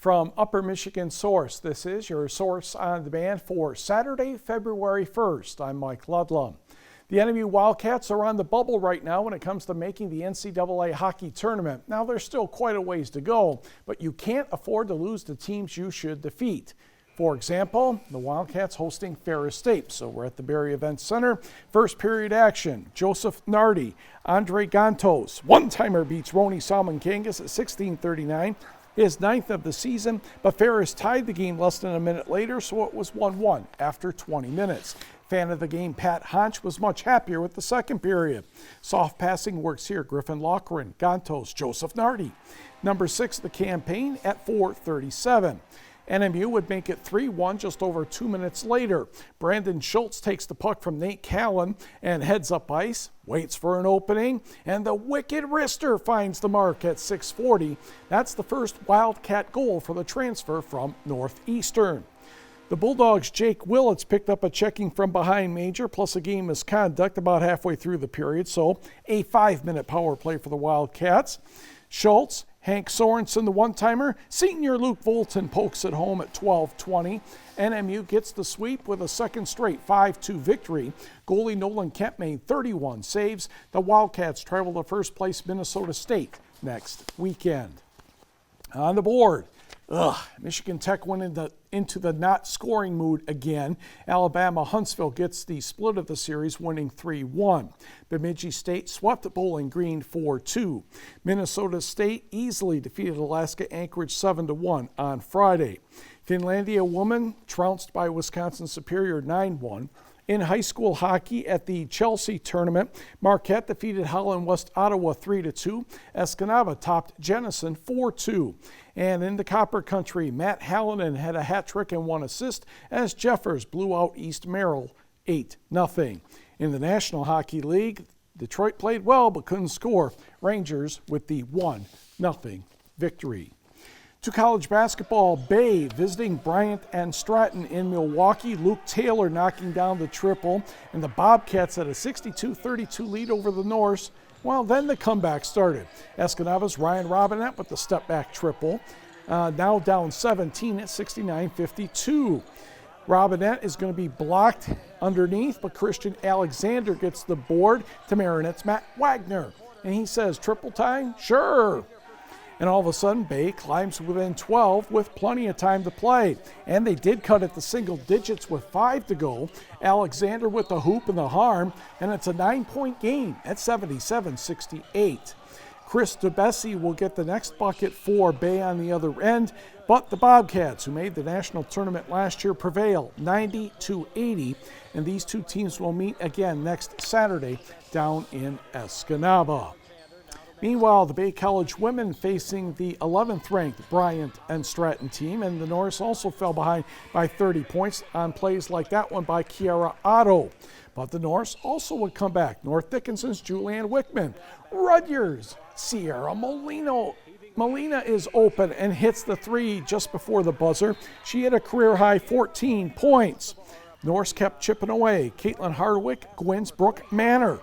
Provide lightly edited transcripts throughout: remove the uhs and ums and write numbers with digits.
From Upper Michigan Source, this is your Source on Demand for Saturday, February 1st. I'm Mike Ludlum. The NMU Wildcats are on the bubble right now when it comes to making the NCAA hockey tournament. Now, there's still quite a ways to go, but you can't afford to lose the teams you should defeat. For example, the Wildcats hosting Ferris State. So we're at the Berry Event Center. First period action. Joseph Nardi, Andre Gantos. One-timer beats Roni Salmon-Kangas at 16:39. His 9th of the season, but Ferris tied the game less than a minute later, so it was 1-1 after 20 minutes. Fan of the game Pat Honch was much happier with the second period. Soft passing works here. Griffin Loughran, Gantos, Joseph Nardi. Number 6 of the campaign at 4:37. NMU would make it 3-1 just over 2 minutes later. Brandon Schultz takes the puck from Nate Callan and heads up ice, waits for an opening, and the wicked wrister finds the mark at 6:40. That's the first Wildcat goal for the transfer from Northeastern. The Bulldogs' Jake Willits picked up a checking from behind major plus a game misconduct about halfway through the period, so a 5-minute power play for the Wildcats. Schultz, Hank Sorensen, the one-timer. Senior Luke Volton pokes it home at 12:20. NMU gets the sweep with a second straight 5-2 victory. Goalie Nolan Kemp made 31 saves. The Wildcats travel to first-place Minnesota State next weekend. On the board, Michigan Tech went into the not-scoring mood again. Alabama-Huntsville gets the split of the series, winning 3-1. Bemidji State swept Bowling Green 4-2. Minnesota State easily defeated Alaska Anchorage 7-1 on Friday. Finlandia women trounced by Wisconsin Superior 9-1. In high school hockey at the Chelsea tournament, Marquette defeated Holland West Ottawa 3-2. Escanaba topped Jenison 4-2. And in the Copper Country, Matt Hallinan had a hat trick and 1 assist as Jeffers blew out East Merrill 8-0. In the National Hockey League, Detroit played well but couldn't score. Rangers with the 1-0 victory. To college basketball, Bay visiting Bryant and Stratton in Milwaukee. Luke Taylor knocking down the triple, and the Bobcats had a 62-32 lead over the Norse. Well, then the comeback started. Escanava's Ryan Robinette with the step-back triple, now down 17 at 69-52. Robinette is going to be blocked underneath, but Christian Alexander gets the board to Marinette's Matt Wagner. And he says, triple time? Sure. And all of a sudden, Bay climbs within 12 with plenty of time to play. And they did cut it to single digits with 5 to go. Alexander with the hoop and the harm, and it's a 9-point game at 77-68. Chris DeBessie will get the next bucket for Bay on the other end, but the Bobcats, who made the national tournament last year, prevail 90-80, and these two teams will meet again next Saturday down in Escanaba. Meanwhile, the Bay College women facing the 11th-ranked Bryant and Stratton team, and the Norse also fell behind by 30 points on plays like that one by Kiara Otto. But the Norse also would come back. North Dickinson's Julianne Wickman. Rudyard's Sierra Molina is open and hits the 3 just before the buzzer. She had a career-high 14 points. Norse kept chipping away. Caitlin Hardwick, Gwinsbrook Manor.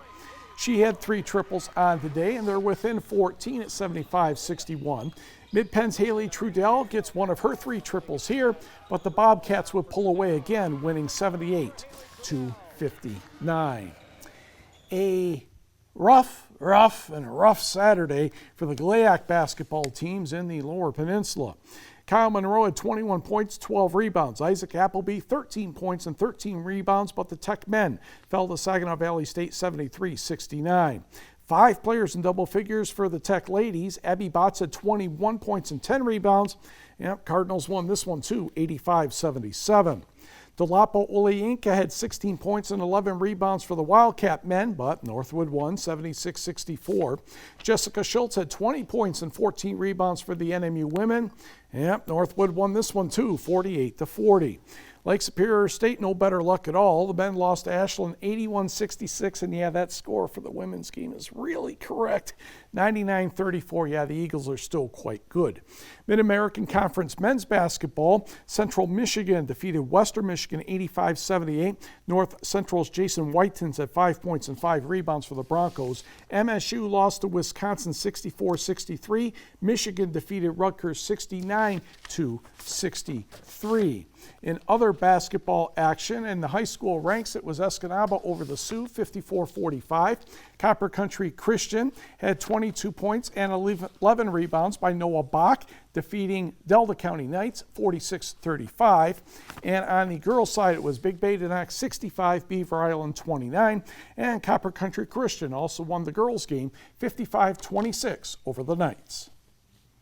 She had 3 triples on today, and they're within 14 at 75-61. Mid-Penn's Haley Trudell gets one of her 3 triples here, but the Bobcats would pull away again, winning 78-59. A rough Saturday for the GLIAC basketball teams in the Lower Peninsula. Kyle Monroe had 21 points, 12 rebounds. Isaac Appleby, 13 points and 13 rebounds, but the Tech men fell to Saginaw Valley State 73-69. 5 players in double figures for the Tech ladies. Abby Botts had 21 points and 10 rebounds. Yep, Cardinals won this one too, 85-77. Dolapo Oleinka had 16 points and 11 rebounds for the Wildcat men, but Northwood won 76-64. Jessica Schultz had 20 points and 14 rebounds for the NMU women. Yep, Northwood won this one too, 48-40. Lake Superior State, no better luck at all. The men lost to Ashland 81-66, and yeah, that score for the women's game is really correct. 99-34, yeah, the Eagles are still quite good. Mid-American Conference men's basketball, Central Michigan defeated Western Michigan 85-78. North Central's Jason Whitens had 5 points and 5 rebounds for the Broncos. MSU lost to Wisconsin 64-63. Michigan defeated Rutgers 69-63. In other basketball action, in the high school ranks, it was Escanaba over the Sioux, 54-45. Copper Country Christian had 22 points and 11 rebounds by Noah Bach, defeating Delta County Knights 46-35. And on the girls' side, it was Big Bay Denock 65, Beaver Island 29. And Copper Country Christian also won the girls' game 55-26 over the Knights.